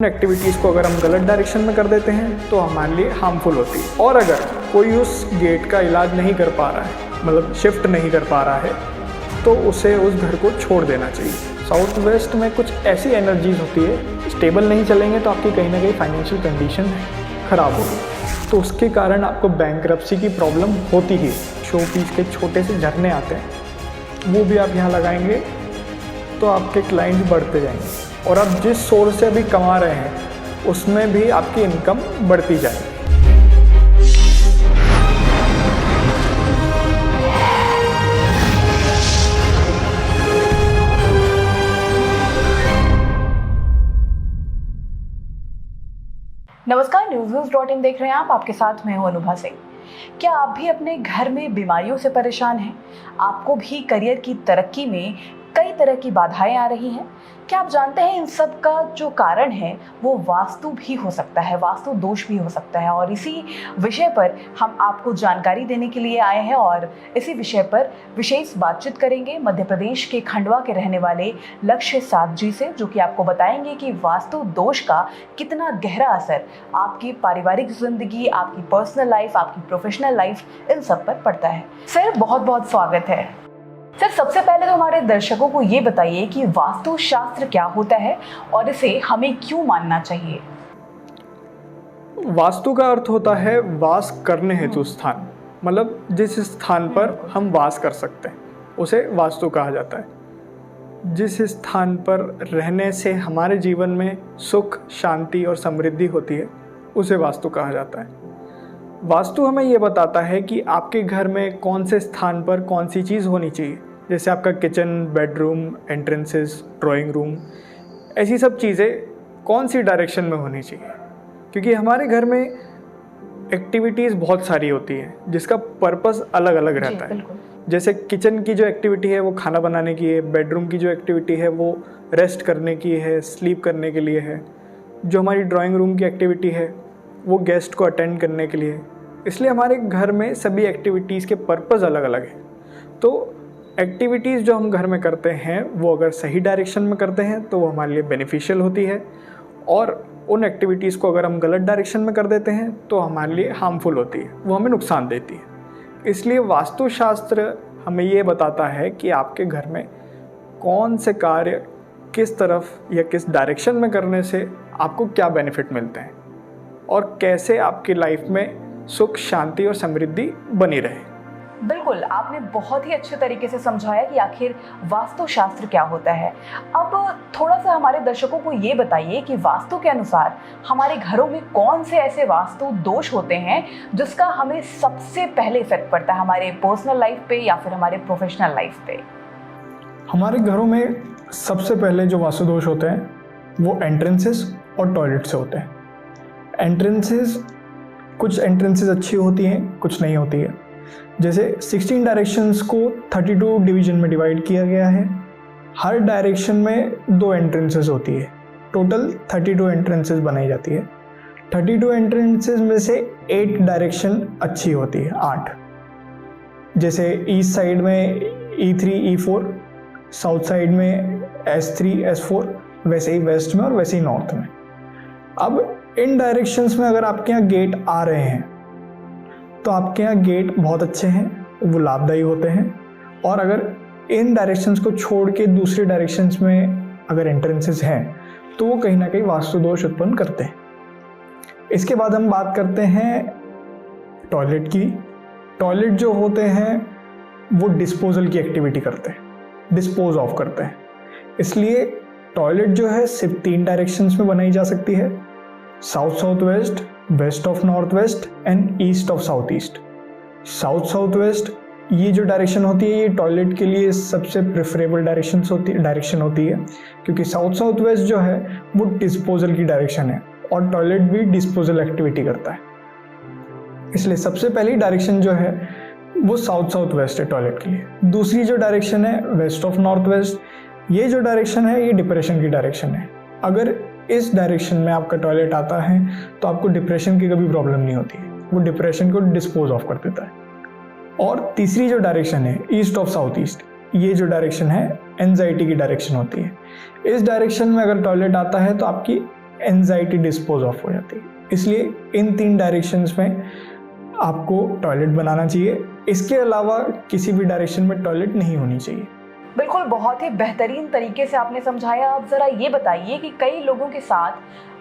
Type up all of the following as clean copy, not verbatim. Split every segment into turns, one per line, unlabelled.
Activities को अगर हम गलत डायरेक्शन में कर देते हैं तो हमारे लिए हार्मफुल होती है। और अगर कोई उस गेट का इलाज नहीं कर पा रहा है, मतलब शिफ्ट नहीं कर पा रहा है, तो उसे उस घर को छोड़ देना चाहिए। साउथ वेस्ट में कुछ ऐसी एनर्जीज होती है, स्टेबल नहीं चलेंगे तो आपकी कहीं ना कहीं फाइनेंशियल कंडीशन ख़राब होगी, तो उसके कारण आपको बैंकरप्सी की प्रॉब्लम होती ही। शो पीस के छोटे से झरने आते हैं, वो भी आप यहाँ लगाएंगे तो आपके क्लाइंट बढ़ते जाएंगे और आप जिस सोर्स से अभी कमा रहे हैं उसमें भी आपकी इनकम बढ़ती जाएगी।
नमस्कार, न्यूज़.इन देख रहे हैं आप। आपके साथ मैं हूं अनुभा सिंह। क्या आप भी अपने घर में बीमारियों से परेशान हैं? आपको भी करियर की तरक्की में कई तरह की बाधाएं आ रही हैं? क्या आप जानते हैं इन सब का जो कारण है वो वास्तु भी हो सकता है, वास्तु दोष भी हो सकता है। और इसी विषय पर हम आपको जानकारी देने के लिए आए हैं और इसी विषय पर विशेष बातचीत करेंगे मध्य प्रदेश के खंडवा के रहने वाले लक्ष्य साथ जी से, जो कि आपको बताएंगे कि वास्तु दोष का कितना गहरा असर आपकी पारिवारिक जिंदगी, आपकी पर्सनल लाइफ, आपकी प्रोफेशनल लाइफ, इन सब पर पड़ता है। सर, बहुत बहुत स्वागत है। सर, सबसे पहले तो हमारे दर्शकों को ये बताइए कि वास्तु शास्त्र क्या होता है और इसे हमें क्यों मानना चाहिए।
वास्तु का अर्थ होता है वास करने हेतु स्थान, मतलब जिस स्थान पर हम वास कर सकते हैं उसे वास्तु कहा जाता है। जिस स्थान पर रहने से हमारे जीवन में सुख, शांति और समृद्धि होती है उसे वास्तु कहा जाता है। वास्तु हमें ये बताता है कि आपके घर में कौन से स्थान पर कौन सी चीज़ होनी चाहिए, जैसे आपका kitchen, bedroom, entrances, drawing room, ऐसी सब चीज़ें कौन सी डायरेक्शन में होनी चाहिए। क्योंकि हमारे घर में एक्टिविटीज़ बहुत सारी होती हैं जिसका पर्पस अलग अलग रहता है। जैसे किचन की जो एक्टिविटी है वो खाना बनाने की है, बेडरूम की जो एक्टिविटी है वो रेस्ट करने की है, स्लीप करने के लिए है, जो हमारी ड्राइंग रूम की एक्टिविटी है वो गेस्ट को अटेंड करने के लिए। इसलिए हमारे घर में सभी एक्टिविटीज़ के पर्पस अलग अलग हैं। तो एक्टिविटीज़ जो हम घर में करते हैं वो अगर सही डायरेक्शन में करते हैं तो वो हमारे लिए बेनिफिशियल होती है, और उन एक्टिविटीज़ को अगर हम गलत डायरेक्शन में कर देते हैं तो हमारे लिए हार्मफुल होती है, वो हमें नुकसान देती है। इसलिए वास्तुशास्त्र हमें ये बताता है कि आपके घर में कौन से कार्य किस तरफ या किस डायरेक्शन में करने से आपको क्या बेनिफिट मिलते हैं और कैसे आपकी लाइफ में सुख, शांति और समृद्धि बनी रहे।
बिल्कुल, आपने बहुत ही अच्छे तरीके से समझाया कि आखिर वास्तुशास्त्र क्या होता है। अब थोड़ा सा हमारे दर्शकों को ये बताइए कि वास्तु के अनुसार हमारे घरों में कौन से ऐसे वास्तु दोष होते हैं जिसका हमें सबसे पहले इफेक्ट पड़ता है, हमारे पर्सनल लाइफ पे या फिर हमारे प्रोफेशनल लाइफ पे।
हमारे घरों में सबसे पहले जो वास्तु दोष होते हैं वो एंट्रेंसेस और टॉयलेट से होते हैं। कुछ एंट्रेंसेस अच्छी होती हैं, कुछ नहीं होती है। जैसे 16 डायरेक्शंस को 32 डिवीजन में डिवाइड किया गया है। हर डायरेक्शन में 2 एंट्रेंसेस होती है, टोटल 32 एंट्रेंसेस बनाई जाती है। 32 एंट्रेंसेस में से 8 डायरेक्शन अच्छी होती है, 8। जैसे ईस्ट साइड में E3, E4, साउथ साइड में S3, S4, वैसे ही वेस्ट में और वैसे ही नॉर्थ में। अब इन डायरेक्शंस में अगर आपके यहाँ गेट आ रहे हैं तो आपके यहाँ गेट बहुत अच्छे हैं, वो लाभदायी होते हैं। और अगर इन डायरेक्शंस को छोड़ के दूसरे डायरेक्शंस में अगर एंट्रेंसेस हैं तो वो कहीं ना कहीं वास्तु दोष उत्पन्न करते हैं। इसके बाद हम बात करते हैं टॉयलेट की। टॉयलेट जो होते हैं वो डिस्पोजल की एक्टिविटी करते हैं, डिस्पोज ऑफ करते हैं। इसलिए टॉयलेट जो है सिर्फ 3 डायरेक्शंस में बनाई जा सकती है, south south west, west of north west and east of south east. South south west ये जो डायरेक्शन होती है ये टॉयलेट के लिए सबसे प्रेफरेबल डायरेक्शन होती है, क्योंकि साउथ साउथ वेस्ट जो है वो डिस्पोजल की डायरेक्शन है और टॉयलेट भी डिस्पोजल एक्टिविटी करता है। इसलिए सबसे पहली डायरेक्शन जो है वो साउथ साउथ वेस्ट है टॉयलेट के लिए। दूसरी जो डायरेक्शन है वेस्ट ऑफ नॉर्थ वेस्ट, ये जो डायरेक्शन है ये डिप्रेशन की डायरेक्शन है। अगर इस डायरेक्शन में आपका टॉयलेट आता है तो आपको डिप्रेशन की कभी प्रॉब्लम नहीं होती, वो डिप्रेशन को डिस्पोज ऑफ कर देता है। और तीसरी जो डायरेक्शन है ईस्ट ऑफ साउथ ईस्ट, ये जो डायरेक्शन है एंजाइटी की डायरेक्शन होती है। इस डायरेक्शन में अगर टॉयलेट आता है तो आपकी एंजाइटी डिस्पोज ऑफ हो जाती है। इसलिए इन 3 डायरेक्शंस में आपको टॉयलेट बनाना चाहिए। इसके अलावा किसी भी डायरेक्शन में टॉयलेट नहीं होनी चाहिए।
बिल्कुल, बहुत ही बेहतरीन तरीके से आपने समझाया। अब ज़रा ये बताइए कि कई लोगों के साथ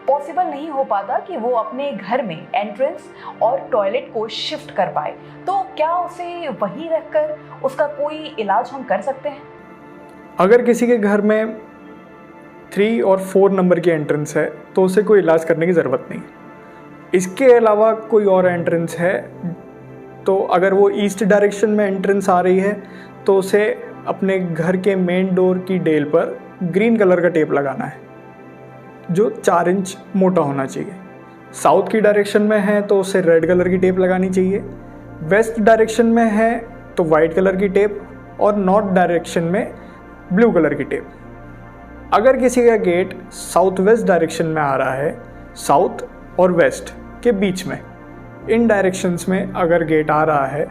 पॉसिबल नहीं हो पाता कि वो अपने घर में एंट्रेंस और टॉयलेट को शिफ्ट कर पाए, तो क्या उसे वहीं रखकर उसका कोई इलाज हम कर सकते हैं?
अगर किसी के घर में 3 और 4 नंबर की एंट्रेंस है तो उसे कोई इलाज करने की ज़रूरत नहीं। इसके अलावा कोई और एंट्रेंस है तो अगर वो ईस्ट डायरेक्शन में एंट्रेंस आ रही है तो उसे अपने घर के मेन डोर की डेल पर ग्रीन कलर का टेप लगाना है जो 4 इंच मोटा होना चाहिए। साउथ की डायरेक्शन में है तो उसे रेड कलर की टेप लगानी चाहिए। वेस्ट डायरेक्शन में है तो वाइट कलर की टेप और नॉर्थ डायरेक्शन में ब्लू कलर की टेप। अगर किसी का गेट साउथ वेस्ट डायरेक्शन में आ रहा है, साउथ और वेस्ट के बीच में, इन डायरेक्शंस में अगर गेट आ रहा है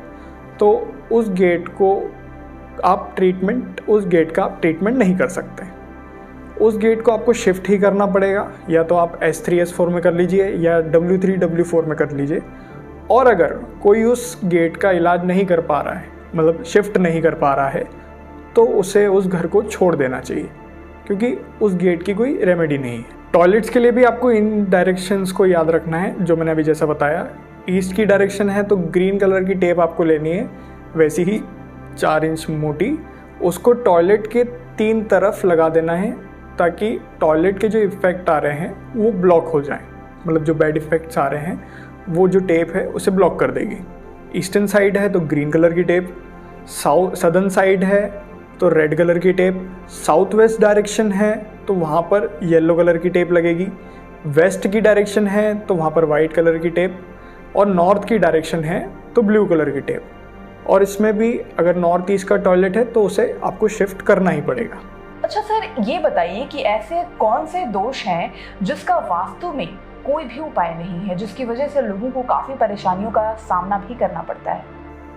तो उस गेट का आप ट्रीटमेंट नहीं कर सकते। उस गेट को आपको शिफ्ट ही करना पड़ेगा, या तो आप S3 S4 में कर लीजिए या W3 W4 में कर लीजिए। और अगर कोई उस गेट का इलाज नहीं कर पा रहा है, मतलब शिफ्ट नहीं कर पा रहा है, तो उसे उस घर को छोड़ देना चाहिए, क्योंकि उस गेट की कोई रेमेडी नहीं है। टॉयलेट्स के लिए भी आपको इन डायरेक्शंस को याद रखना है जो मैंने अभी जैसा बताया। ईस्ट की डायरेक्शन है तो ग्रीन कलर की टेप आपको लेनी है, वैसी ही 4 इंच मोटी। उसको टॉयलेट के 3 तरफ लगा देना है ताकि टॉयलेट के जो इफ़ेक्ट आ रहे हैं वो ब्लॉक हो जाएं, मतलब जो बैड इफ़ेक्ट्स आ रहे हैं वो जो टेप है उसे ब्लॉक कर देगी। ईस्टर्न साइड है तो ग्रीन कलर की टेप, सदर्न साइड है तो रेड कलर की टेप, साउथ वेस्ट डायरेक्शन है तो वहाँ पर येलो कलर की टेप लगेगी, वेस्ट की डायरेक्शन है तो वहाँ पर वाइट कलर की टेप, और नॉर्थ की डायरेक्शन है तो ब्लू कलर की टेप। और इसमें भी अगर नॉर्थ ईस्ट का टॉयलेट है तो उसे आपको शिफ्ट करना ही पड़ेगा।
अच्छा सर, ये बताइए कि ऐसे कौन से दोष हैं जिसका वास्तु में कोई भी उपाय नहीं है, जिसकी वजह से लोगों को काफ़ी परेशानियों का सामना भी करना पड़ता है?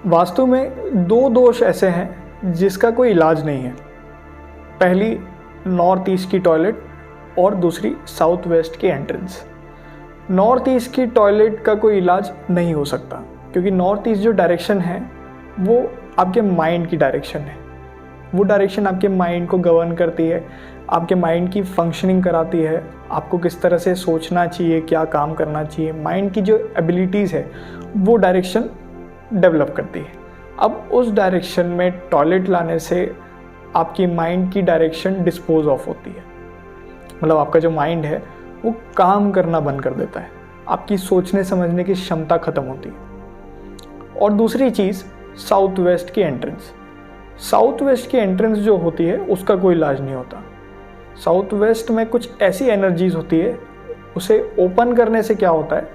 वास्तु में 2 दोष ऐसे हैं जिसका कोई इलाज नहीं है। पहली नॉर्थ ईस्ट की टॉयलेट और दूसरी साउथ वेस्ट की एंट्रेंस। नॉर्थ ईस्ट की टॉयलेट का कोई इलाज नहीं हो सकता, क्योंकि नॉर्थ ईस्ट जो डायरेक्शन है वो आपके माइंड की डायरेक्शन है। वो डायरेक्शन आपके माइंड को गवर्न करती है, आपके माइंड की फंक्शनिंग कराती है, आपको किस तरह से सोचना चाहिए, क्या काम करना चाहिए, माइंड की जो एबिलिटीज़ है वो डायरेक्शन डेवलप करती है। अब उस डायरेक्शन में टॉयलेट लाने से आपकी माइंड की डायरेक्शन डिस्पोज ऑफ होती है, मतलब आपका जो माइंड है वो काम करना बंद कर देता है, आपकी सोचने समझने की क्षमता ख़त्म होती है। और दूसरी चीज़ साउथ वेस्ट की एंट्रेंस। साउथ वेस्ट की एंट्रेंस जो होती है उसका कोई इलाज नहीं होता। साउथ वेस्ट में कुछ ऐसी एनर्जीज होती है, उसे ओपन करने से क्या होता है,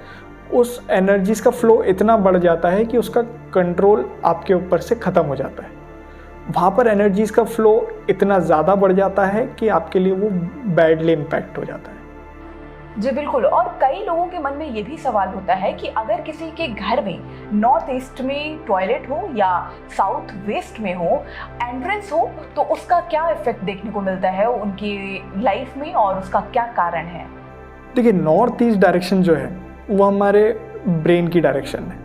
उस एनर्जीज का फ्लो इतना बढ़ जाता है कि उसका कंट्रोल आपके ऊपर से ख़त्म हो जाता है। वहाँ पर एनर्जीज का फ्लो इतना ज़्यादा बढ़ जाता है कि आपके लिए वो बैडली इम्पैक्ट हो जाता है।
जी बिल्कुल, और कई लोगों के मन में ये भी सवाल होता है कि अगर किसी के घर में नॉर्थ ईस्ट में टॉयलेट हो या साउथ वेस्ट में हो, एंट्रेंस हो, तो उसका क्या इफेक्ट देखने को मिलता है उनकी लाइफ में और उसका क्या कारण है?
देखिए, नॉर्थ ईस्ट डायरेक्शन जो है वो हमारे ब्रेन की डायरेक्शन है।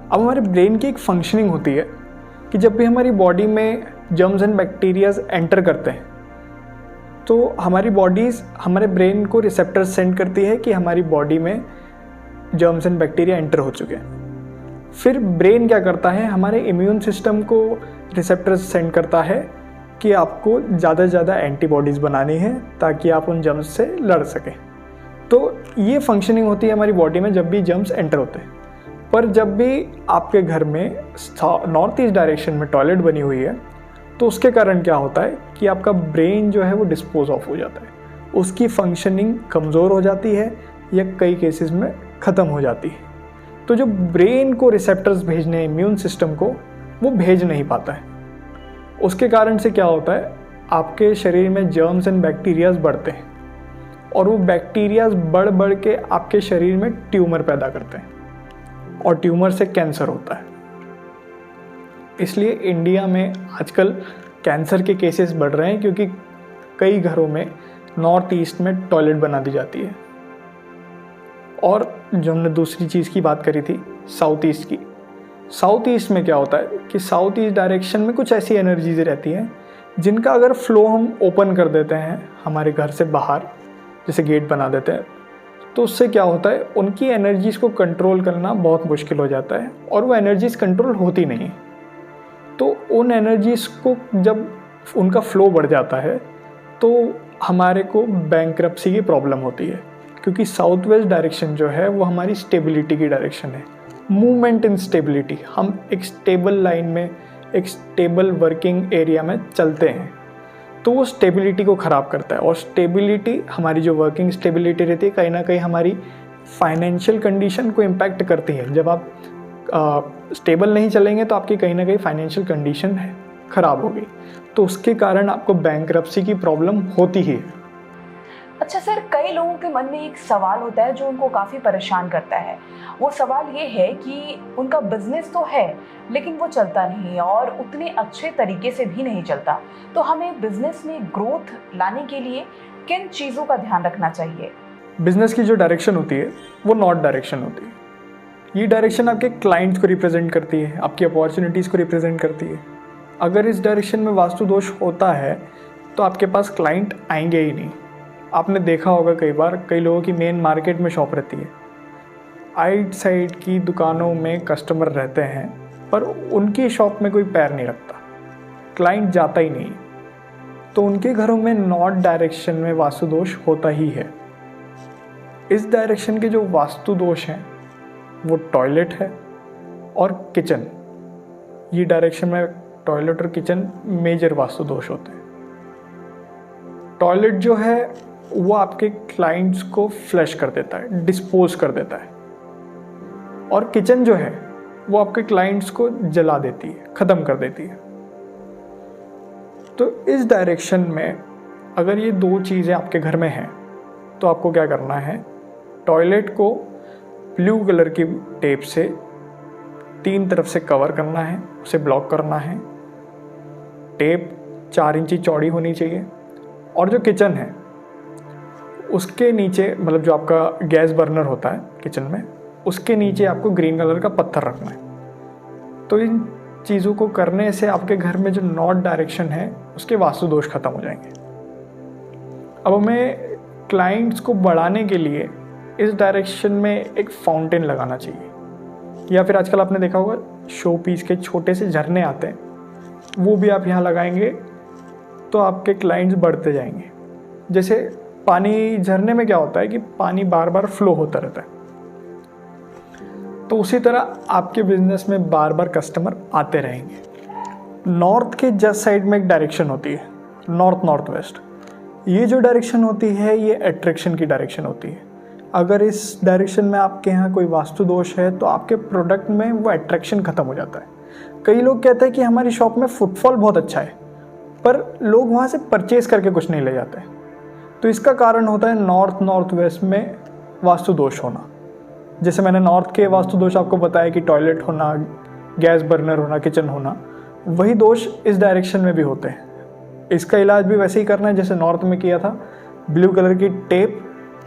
अब हमारे ब्रेन की एक फंक्शनिंग होती है कि जब भी हमारी बॉडी में जर्म्स एंड बैक्टीरियाज एंटर करते हैं तो हमारी बॉडीज़ हमारे ब्रेन को रिसेप्टर्स सेंड करती है कि हमारी बॉडी में जर्म्स एंड बैक्टीरिया एंटर हो चुके हैं। फिर ब्रेन क्या करता है, हमारे इम्यून सिस्टम को रिसेप्टर्स सेंड करता है कि आपको ज़्यादा से ज़्यादा एंटीबॉडीज़ बनानी है ताकि आप उन जर्म्स से लड़ सकें। तो ये फंक्शनिंग होती है हमारी बॉडी में जब भी जर्म्स एंटर होते हैं। पर जब भी आपके घर में नॉर्थ ईस्ट डायरेक्शन में टॉयलेट बनी हुई है तो उसके कारण क्या होता है कि आपका ब्रेन जो है वो डिस्पोज ऑफ हो जाता है, उसकी फंक्शनिंग कमज़ोर हो जाती है या कई केसेस में ख़त्म हो जाती है। तो जो ब्रेन को रिसेप्टर्स भेजने हैं इम्यून सिस्टम को, वो भेज नहीं पाता है। उसके कारण से क्या होता है, आपके शरीर में जर्म्स एंड बैक्टीरियाज बढ़ते हैं और वो बैक्टीरियाज बढ़ बढ़ के आपके शरीर में ट्यूमर पैदा करते हैं और ट्यूमर से कैंसर होता है। इसलिए इंडिया में आजकल कैंसर के केसेस बढ़ रहे हैं क्योंकि कई घरों में नॉर्थ ईस्ट में टॉयलेट बना दी जाती है और जो हमने दूसरी चीज़ की बात करी थी साउथ ईस्ट की, साउथ ईस्ट में क्या होता है कि साउथ ईस्ट डायरेक्शन में कुछ ऐसी एनर्जीज रहती हैं जिनका अगर फ्लो हम ओपन कर देते हैं हमारे घर से बाहर, जैसे गेट बना देते हैं, तो उससे क्या होता है उनकी एनर्जीज़ को कंट्रोल करना बहुत मुश्किल हो जाता है और वो एनर्जीज़ कंट्रोल होती नहीं। तो उन एनर्जीज़ को जब उनका फ्लो बढ़ जाता है तो हमारे को बैंक्रप्सी की प्रॉब्लम होती है, क्योंकि साउथ वेस्ट डायरेक्शन जो है वो हमारी स्टेबिलिटी की डायरेक्शन है, मूवमेंट इन स्टेबिलिटी। हम एक स्टेबल लाइन में, एक स्टेबल वर्किंग एरिया में चलते हैं, तो वो स्टेबिलिटी को ख़राब करता है। और स्टेबिलिटी, हमारी जो वर्किंग स्टेबिलिटी रहती है, कहीं ना कहीं हमारी फाइनेंशियल कंडीशन को इम्पैक्ट करती है। जब आप स्टेबल नहीं चलेंगे तो आपकी कहीं ना कहीं फाइनेंशियल कंडीशन ख़राब होगी, तो उसके कारण आपको बैंक्रप्सी की प्रॉब्लम होती ही है।
अच्छा सर, कई लोगों के मन में एक सवाल होता है जो उनको काफ़ी परेशान करता है। वो सवाल ये है कि उनका बिजनेस तो है लेकिन वो चलता नहीं और उतने अच्छे तरीके से भी नहीं चलता। तो हमें बिजनेस में ग्रोथ लाने के लिए किन चीज़ों का ध्यान रखना चाहिए?
बिजनेस की जो डायरेक्शन होती है वो नॉर्थ डायरेक्शन होती है। ये डायरेक्शन आपके क्लाइंट्स को रिप्रेजेंट करती है, आपकी अपॉर्चुनिटीज़ को रिप्रेजेंट करती है। अगर इस डायरेक्शन में वास्तु दोष होता है तो आपके पास क्लाइंट आएंगे ही नहीं। आपने देखा होगा कई बार, कई लोगों की मेन मार्केट में शॉप रहती है, आइट साइड की दुकानों में कस्टमर रहते हैं पर उनकी शॉप में कोई पैर नहीं रखता, क्लाइंट जाता ही नहीं, तो उनके घरों में नॉर्थ डायरेक्शन में वास्तु दोष होता ही है। इस डायरेक्शन के जो वास्तु दोष हैं वो टॉयलेट है और किचन। ये डायरेक्शन में टॉयलेट और किचन मेजर वास्तु दोष होते हैं। टॉयलेट जो है वो आपके क्लाइंट्स को फ्लश कर देता है, डिस्पोज कर देता है, और किचन जो है वो आपके क्लाइंट्स को जला देती है, ख़त्म कर देती है। तो इस डायरेक्शन में अगर ये दो चीज़ें आपके घर में हैं तो आपको क्या करना है, टॉयलेट को ब्लू कलर की टेप से 3 तरफ से कवर करना है, उसे ब्लॉक करना है। टेप 4 इंची चौड़ी होनी चाहिए। और जो किचन है उसके नीचे, मतलब जो आपका गैस बर्नर होता है किचन में, उसके नीचे आपको ग्रीन कलर का पत्थर रखना है। तो इन चीज़ों को करने से आपके घर में जो नॉर्थ डायरेक्शन है उसके वास्तु दोष खत्म हो जाएंगे। अब हमें क्लाइंट्स को बढ़ाने के लिए इस डायरेक्शन में एक फाउंटेन लगाना चाहिए, या फिर आजकल आपने देखा होगा शो पीस के छोटे से झरने आते हैं, वो भी आप यहाँ लगाएंगे तो आपके क्लाइंट्स बढ़ते जाएंगे। जैसे पानी, झरने में क्या होता है कि पानी बार बार फ्लो होता रहता है, तो उसी तरह आपके बिजनेस में बार बार कस्टमर आते रहेंगे। नॉर्थ के जस्ट साइड में एक डायरेक्शन होती है, नॉर्थ नॉर्थ वेस्ट। ये जो डायरेक्शन होती है ये अट्रैक्शन की डायरेक्शन होती है। अगर इस डायरेक्शन में आपके यहाँ कोई वास्तु दोष है तो आपके प्रोडक्ट में वो अट्रैक्शन ख़त्म हो जाता है। कई लोग कहते हैं कि हमारी शॉप में फुटफॉल बहुत अच्छा है, पर लोग वहाँ से परचेज करके कुछ नहीं ले जाते। तो इसका कारण होता है नॉर्थ नॉर्थ वेस्ट में वास्तु दोष होना। जैसे मैंने नॉर्थ के वास्तु दोष आपको बताया कि टॉयलेट होना, गैस बर्नर होना, किचन होना, वही दोष इस डायरेक्शन में भी होते हैं। इसका इलाज भी वैसे ही करना है जैसे नॉर्थ में किया था, ब्लू कलर की टेप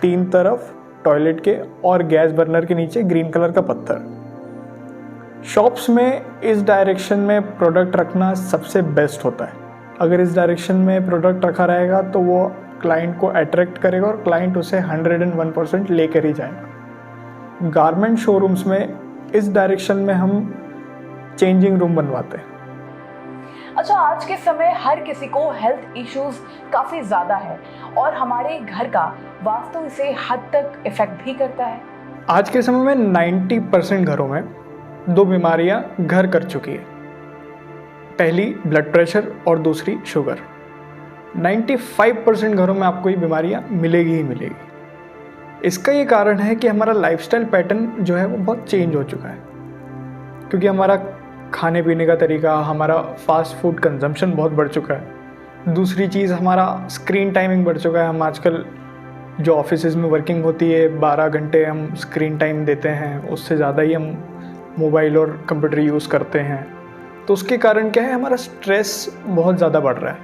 3 तरफ टॉयलेट के और गैस बर्नर के नीचे ग्रीन कलर का पत्थर। शॉप्स में इस डायरेक्शन में प्रोडक्ट रखना सबसे बेस्ट होता है। अगर इस डायरेक्शन में प्रोडक्ट रखा रहेगा तो वो क्लाइंट को अट्रैक्ट करेगा और क्लाइंट उसे 101% लेकर ही जाएगा। गारमेंट शोरूम्स में इस डायरेक्शन में हम चेंजिंग रूम बनवाते हैं।
अच्छा, आज के समय हर किसी को हेल्थ इश्यूज काफ़ी ज़्यादा है और हमारे घर का वास्तु इसे हद तक इफेक्ट भी करता है।
आज के समय में 90% घरों में 2 बीमारियां घर कर चुकी है। पहली ब्लड प्रेशर और दूसरी शुगर। 95% घरों में आपको ये बीमारियां मिलेगी ही मिलेगी। इसका ये कारण है कि हमारा लाइफस्टाइल पैटर्न जो है वो बहुत चेंज हो चुका है, क्योंकि हमारा खाने पीने का तरीका, हमारा फास्ट फूड कंजम्पशन बहुत बढ़ चुका है। दूसरी चीज़, हमारा स्क्रीन टाइमिंग बढ़ चुका है। हम आजकल जो ऑफिसेज में वर्किंग होती है 12 घंटे हम स्क्रीन टाइम देते हैं, उससे ज़्यादा ही हम मोबाइल और कंप्यूटर यूज़ करते हैं। तो उसके कारण क्या है, हमारा स्ट्रेस बहुत ज़्यादा बढ़ रहा है,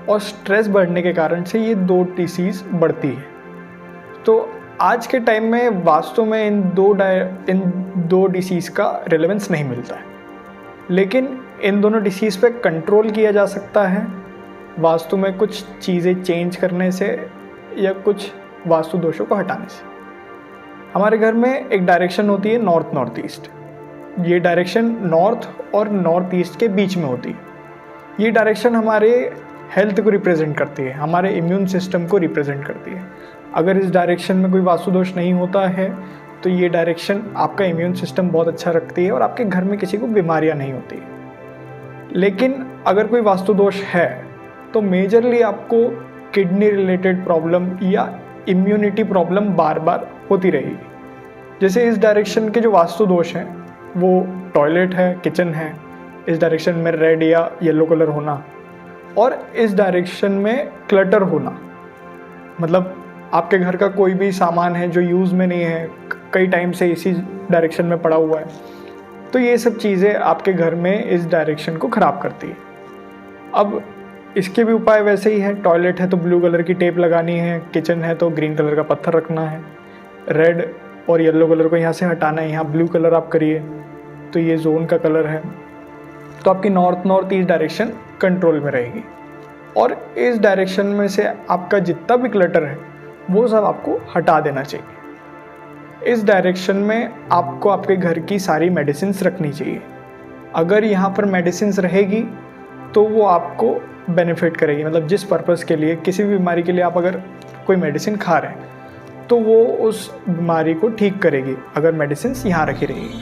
और स्ट्रेस बढ़ने के कारण से ये 2 डिसीज़ बढ़ती है। तो आज के टाइम में वास्तु में इन दो डिसीज़ का रेलेवेंस नहीं मिलता है, लेकिन इन दोनों डिसीज़ पे कंट्रोल किया जा सकता है वास्तु में कुछ चीज़ें चेंज करने से या कुछ वास्तु दोषों को हटाने से। हमारे घर में एक डायरेक्शन होती है नॉर्थ नॉर्थ ईस्ट। ये डायरेक्शन नॉर्थ और नॉर्थ ईस्ट के बीच में होती है। ये डायरेक्शन हमारे हेल्थ को रिप्रेजेंट करती है, हमारे इम्यून सिस्टम को रिप्रेजेंट करती है। अगर इस डायरेक्शन में कोई वास्तु दोष नहीं होता है तो ये डायरेक्शन आपका इम्यून सिस्टम बहुत अच्छा रखती है और आपके घर में किसी को बीमारियां नहीं होती है। लेकिन अगर कोई वास्तु दोष है तो मेजरली आपको किडनी रिलेटेड प्रॉब्लम या इम्यूनिटी प्रॉब्लम बार बार होती रहेगी। जैसे इस डायरेक्शन के जो वास्तु दोष हैं वो टॉयलेट है, किचन है, इस डायरेक्शन में रेड या येलो कलर होना, और इस डायरेक्शन में क्लटर होना, मतलब आपके घर का कोई भी सामान है जो यूज़ में नहीं है, कई टाइम से इसी डायरेक्शन में पड़ा हुआ है, तो ये सब चीज़ें आपके घर में इस डायरेक्शन को ख़राब करती है। अब इसके भी उपाय वैसे ही है। टॉयलेट है तो ब्लू कलर की टेप लगानी है, किचन है तो ग्रीन कलर का पत्थर रखना है, रेड और येलो कलर को यहाँ से हटाना है, यहाँ ब्लू कलर आप करिए तो ये जोन का कलर है, तो आपकी नॉर्थ ईस्ट डायरेक्शन कंट्रोल में रहेगी। और इस डायरेक्शन में से आपका जितना भी क्लटर है वो सब आपको हटा देना चाहिए। इस डायरेक्शन में आपको आपके घर की सारी मेडिसिन्स रखनी चाहिए। अगर यहाँ पर मेडिसिन्स रहेगी तो वो आपको बेनिफिट करेगी, मतलब जिस पर्पज़ के लिए, किसी भी बीमारी के लिए आप अगर कोई मेडिसिन खा रहे हैं तो वो उस बीमारी को ठीक करेगी अगर मेडिसिन्स यहाँ रखी रहेगी।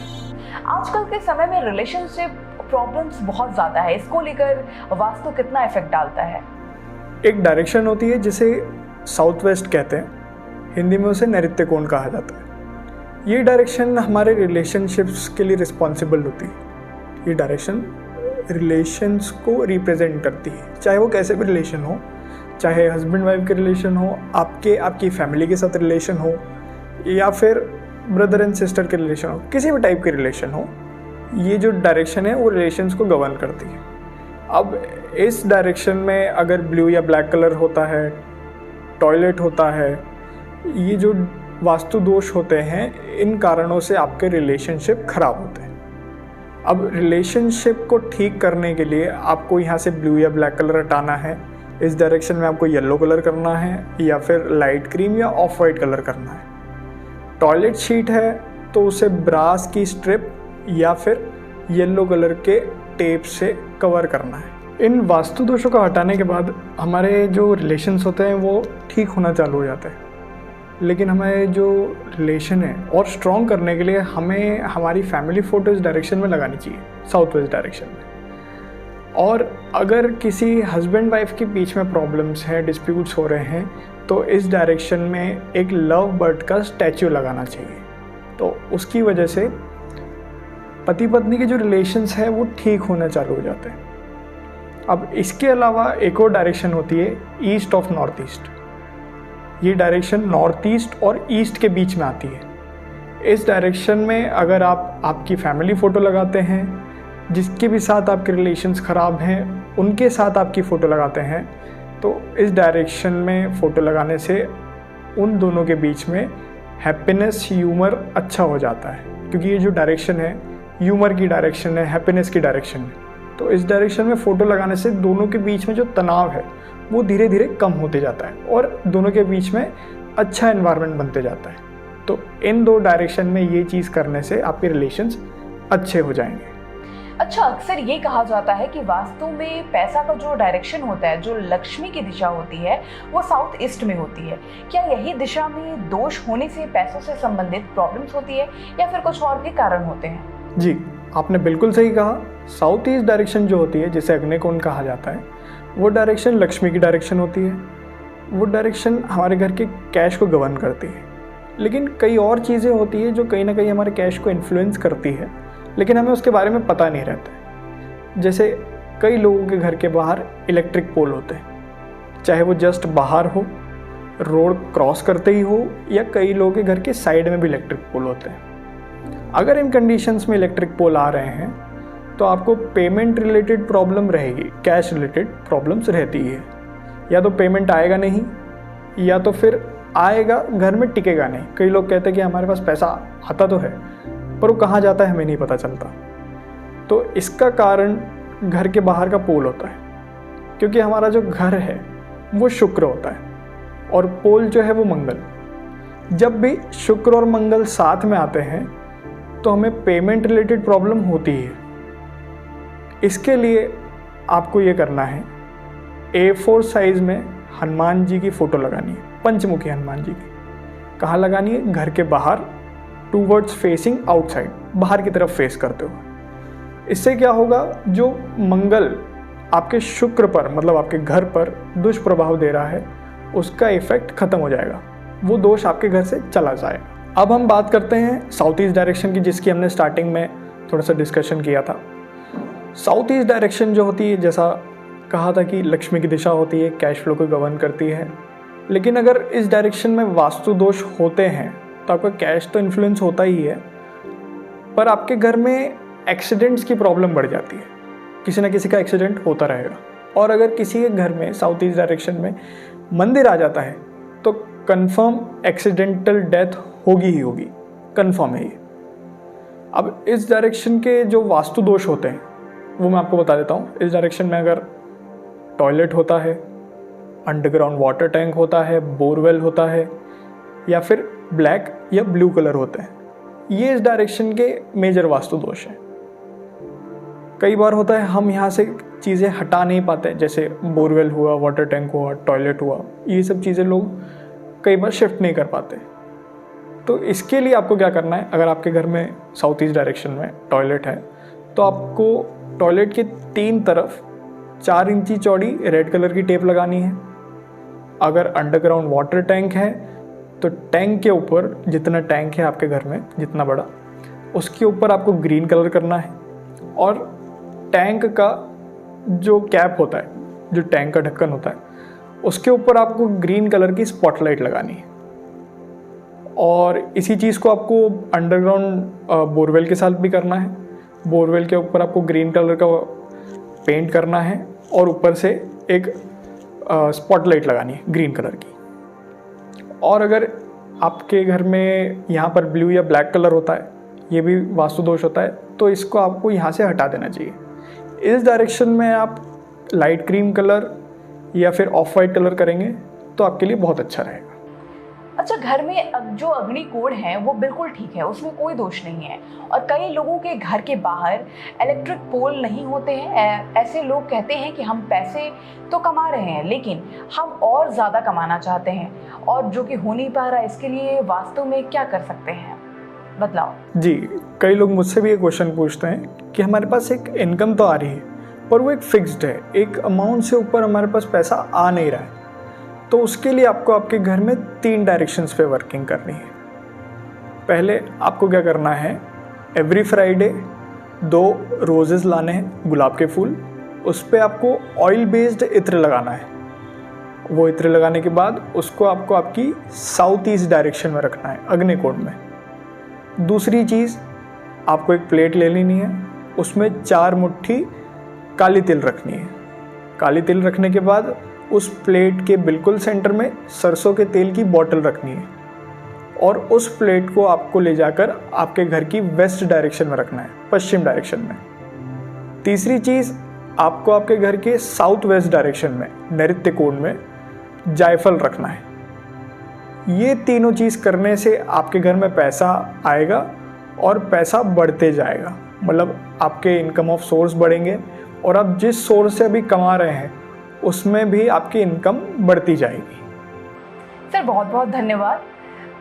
आजकल के समय में रिलेशनशिप प्रॉब्लम्स बहुत ज़्यादा है, इसको लेकर वास्तु कितना इफेक्ट डालता है?
एक डायरेक्शन होती है जिसे साउथ वेस्ट कहते हैं, हिंदी में उसे नैऋत्य कोण कहा जाता है। ये डायरेक्शन हमारे रिलेशनशिप्स के लिए रिस्पॉन्सिबल होती है। ये डायरेक्शन रिलेशंस को रिप्रेजेंट करती है, चाहे वो कैसे भी रिलेशन हो, चाहे हस्बैंड वाइफ के रिलेशन हो, आपकी फैमिली के साथ रिलेशन हो, या फिर ब्रदर एंड सिस्टर के रिलेशन हो, किसी भी टाइप के रिलेशन हो, ये जो डायरेक्शन है वो रिलेशंस को गवर्न करती है। अब इस डायरेक्शन में अगर ब्लू या ब्लैक कलर होता है, टॉयलेट होता है, ये जो वास्तु दोष होते हैं, इन कारणों से आपके रिलेशनशिप खराब होते हैं। अब रिलेशनशिप को ठीक करने के लिए आपको यहाँ से ब्लू या ब्लैक कलर हटाना है, इस डायरेक्शन में आपको येलो कलर करना है या फिर लाइट क्रीम या ऑफ वाइट कलर करना है। टॉयलेट शीट है तो उसे ब्रास की स्ट्रिप या फिर येलो कलर के टेप से कवर करना है। इन वास्तु दोषों को हटाने के बाद हमारे जो रिलेशंस होते हैं वो ठीक होना चालू हो जाते हैं। लेकिन हमारे जो रिलेशन है और स्ट्रॉन्ग करने के लिए हमें हमारी फैमिली फ़ोटो इस डायरेक्शन में लगानी चाहिए, साउथ वेस्ट डायरेक्शन में। और अगर किसी हस्बैंड वाइफ के बीच में प्रॉब्लम्स हैं, डिस्प्यूट्स हो रहे हैं, तो इस डायरेक्शन में एक लव बर्ड का स्टैचू लगाना चाहिए। तो उसकी वजह से पति पत्नी के जो रिलेशंस हैं वो ठीक होना चालू हो जाते हैं। अब इसके अलावा एक और डायरेक्शन होती है ईस्ट ऑफ नॉर्थ ईस्ट। ये डायरेक्शन नॉर्थ ईस्ट और ईस्ट के बीच में आती है। इस डायरेक्शन में अगर आप आपकी फैमिली फ़ोटो लगाते हैं, जिसके भी साथ आपके रिलेशंस ख़राब हैं उनके साथ आपकी फ़ोटो लगाते हैं, तो इस डायरेक्शन में फ़ोटो लगाने से उन दोनों के बीच में हैप्पीनेस, ह्यूमर अच्छा हो जाता है, क्योंकि ये जो डायरेक्शन है ह्यूमर की डायरेक्शन है, हैप्पीनेस की डायरेक्शन है। तो इस डायरेक्शन में फ़ोटो लगाने से दोनों के बीच में जो तनाव है वो धीरे धीरे कम होते जाता है और दोनों के बीच में अच्छा एनवायरनमेंट बनते जाता है। तो इन दो डायरेक्शन में ये चीज़ करने से आपके रिलेशंस अच्छे हो जाएंगे।
अच्छा, अक्सर ये कहा जाता है कि वास्तु में पैसा का जो डायरेक्शन होता है, जो लक्ष्मी की दिशा होती है, वो साउथ ईस्ट में होती है। क्या यही दिशा में दोष होने से पैसों से संबंधित प्रॉब्लम्स होती है या फिर कुछ और भी कारण होते हैं?
जी, आपने बिल्कुल सही कहा। साउथ ईस्ट डायरेक्शन जो होती है, जिसे अग्निकोण कहा जाता है, वो डायरेक्शन लक्ष्मी की डायरेक्शन होती है। वो डायरेक्शन हमारे घर के कैश को गवर्न करती है। लेकिन कई और चीज़ें होती है जो कहीं ना कहीं हमारे कैश को इन्फ्लुएंस करती है, लेकिन हमें उसके बारे में पता नहीं रहता है। जैसे कई लोगों के घर के बाहर इलेक्ट्रिक पोल होते हैं, चाहे वो जस्ट बाहर हो, रोड क्रॉस करते ही हो, या कई लोगों के घर के साइड में भी इलेक्ट्रिक पोल होते हैं। अगर इन कंडीशंस में इलेक्ट्रिक पोल आ रहे हैं तो आपको पेमेंट रिलेटेड प्रॉब्लम रहेगी, कैश रिलेटेड प्रॉब्लम्स रहती है। या तो पेमेंट आएगा नहीं, या तो फिर आएगा, घर में टिकेगा नहीं। कई लोग कहते हैं कि हमारे पास पैसा आता तो है पर वो कहाँ जाता है हमें नहीं पता चलता। तो इसका कारण घर के बाहर का पोल होता है, क्योंकि हमारा जो घर है वो शुक्र होता है और पोल जो है वो मंगल। जब भी शुक्र और मंगल साथ में आते हैं तो हमें पेमेंट रिलेटेड प्रॉब्लम होती है। इसके लिए आपको ये करना है, A4 साइज में हनुमान जी की फ़ोटो लगानी है, पंचमुखी हनुमान जी की। कहाँ लगानी है? घर के बाहर, टूवर्ड्स फेसिंग आउटसाइड, बाहर की तरफ फेस करते हुए। इससे क्या होगा, जो मंगल आपके शुक्र पर मतलब आपके घर पर दुष्प्रभाव दे रहा है उसका इफेक्ट खत्म हो जाएगा, वो दोष आपके घर से चला जाएगा। अब हम बात करते हैं साउथ ईस्ट डायरेक्शन की, जिसकी हमने स्टार्टिंग में थोड़ा सा डिस्कशन किया था। साउथ ईस्ट डायरेक्शन जो होती है, जैसा कहा था कि लक्ष्मी की दिशा होती है, कैश फ्लो को गवर्न करती है। लेकिन अगर इस डायरेक्शन में वास्तु दोष होते हैं तो आपका कैश तो इन्फ्लुएंस होता ही है, पर आपके घर में एक्सीडेंट्स की प्रॉब्लम बढ़ जाती है। किसी ना किसी का एक्सीडेंट होता रहेगा। और अगर किसी के घर में साउथ ईस्ट डायरेक्शन में मंदिर आ जाता है तो कंफर्म एक्सीडेंटल डेथ होगी ही होगी, कंफर्म है ये। अब इस डायरेक्शन के जो वास्तु दोष होते हैं वो मैं आपको बता देता हूँ। इस डायरेक्शन में अगर टॉयलेट होता है, अंडरग्राउंड वाटर टैंक होता है, बोरवेल होता है, या फिर ब्लैक या ब्लू कलर होते हैं, ये इस डायरेक्शन के मेजर वास्तु दोष हैं। कई बार होता है हम यहाँ से चीज़ें हटा नहीं पाते, जैसे बोरवेल हुआ, वाटर टैंक हुआ, टॉयलेट हुआ, ये सब चीज़ें लोग कई बार शिफ्ट नहीं कर पाते। तो इसके लिए आपको क्या करना है, अगर आपके घर में साउथ ईस्ट डायरेक्शन में टॉयलेट है तो आपको टॉयलेट के 3 तरफ 4 इंची चौड़ी रेड कलर की टेप लगानी है। अगर अंडरग्राउंड वाटर टैंक है तो टैंक के ऊपर, जितना टैंक है आपके घर में जितना बड़ा, उसके ऊपर आपको ग्रीन कलर करना है। और टैंक का जो कैप होता है, जो टैंक का ढक्कन होता है, उसके ऊपर आपको ग्रीन कलर की स्पॉटलाइट लगानी है। और इसी चीज़ को आपको अंडरग्राउंड बोरवेल के साथ भी करना है। बोरवेल के ऊपर आपको ग्रीन कलर का पेंट करना है और ऊपर से एक स्पॉटलाइट लगानी है ग्रीन कलर की। और अगर आपके घर में यहाँ पर ब्लू या ब्लैक कलर होता है, ये भी वास्तु दोष होता है, तो इसको आपको यहाँ से हटा देना चाहिए। इस डायरेक्शन में आप लाइट क्रीम कलर या फिर ऑफ वाइट कलर करेंगे तो आपके लिए बहुत अच्छा रहेगा।
अच्छा, घर में जो अग्नि कोड है वो बिल्कुल ठीक है, उसमें कोई दोष नहीं है। और कई लोगों के घर के बाहर इलेक्ट्रिक पोल नहीं होते हैं। ऐसे लोग कहते हैं कि हम पैसे तो कमा रहे हैं लेकिन हम और ज़्यादा कमाना चाहते हैं, और जो कि हो नहीं पा रहा। इसके लिए वास्तव में क्या कर सकते हैं, बतलाओ।
जी, कई लोग मुझसे भी ये क्वेश्चन पूछते हैं कि हमारे पास एक इनकम तो आ रही है पर वो एक फिक्स्ड है, एक अमाउंट से ऊपर हमारे पास पैसा आ नहीं रहा है। तो उसके लिए आपको आपके घर में 3 डायरेक्शंस पे वर्किंग करनी है। पहले आपको क्या करना है, एवरी फ्राइडे 2 रोजेस लाने हैं, गुलाब के फूल। उस पर आपको ऑयल बेस्ड इत्र लगाना है। वो इत्र लगाने के बाद उसको आपको आपकी साउथ ईस्ट डायरेक्शन में रखना है, अग्निकोण में। दूसरी चीज़, आपको एक प्लेट ले लेनी है, उसमें 4 मुट्ठी काली तिल रखनी है। काली तिल रखने के बाद उस प्लेट के बिल्कुल सेंटर में सरसों के तेल की बोतल रखनी है और उस प्लेट को आपको ले जाकर आपके घर की वेस्ट डायरेक्शन में रखना है, पश्चिम डायरेक्शन में। तीसरी चीज़, आपको आपके घर के साउथ वेस्ट डायरेक्शन में, नैऋत्य कोण में जायफल रखना है। ये तीनों चीज़ करने से आपके घर में पैसा आएगा और पैसा बढ़ते जाएगा। मतलब आपके इनकम ऑफ सोर्स बढ़ेंगे और आप जिस सोर्स से अभी कमा रहे हैं उसमें भी आपकी इनकम बढ़ती जाएगी।
सर बहुत बहुत धन्यवाद।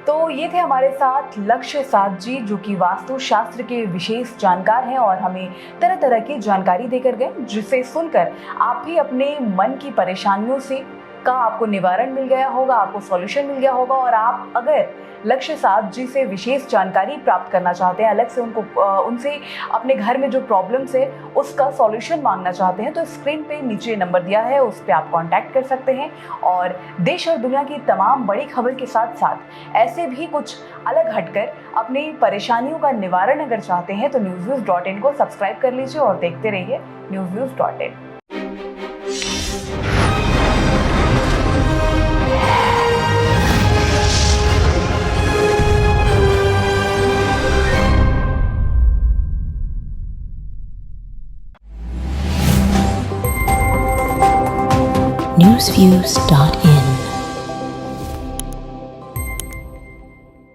तो ये थे हमारे साथ लक्ष्य साध जी, जो कि वास्तु शास्त्र के विशेष जानकार हैं और हमें तरह तरह की जानकारी देकर गए, जिसे सुनकर आप भी अपने मन की परेशानियों से का आपको निवारण मिल गया होगा, आपको सॉल्यूशन मिल गया होगा। और आप अगर लक्ष्य साध जी से विशेष जानकारी प्राप्त करना चाहते हैं, अलग से उनसे अपने घर में जो प्रॉब्लम्स है उसका सॉल्यूशन मांगना चाहते हैं, तो स्क्रीन पे नीचे नंबर दिया है, उस पर आप कांटेक्ट कर सकते हैं। और देश और दुनिया की तमाम बड़ी खबर के साथ साथ ऐसे भी कुछ अलग हटकर अपनी परेशानियों का निवारण अगर चाहते हैं तो newsviews.in को सब्सक्राइब कर लीजिए और देखते रहिए newsviews.in।
newsviews.in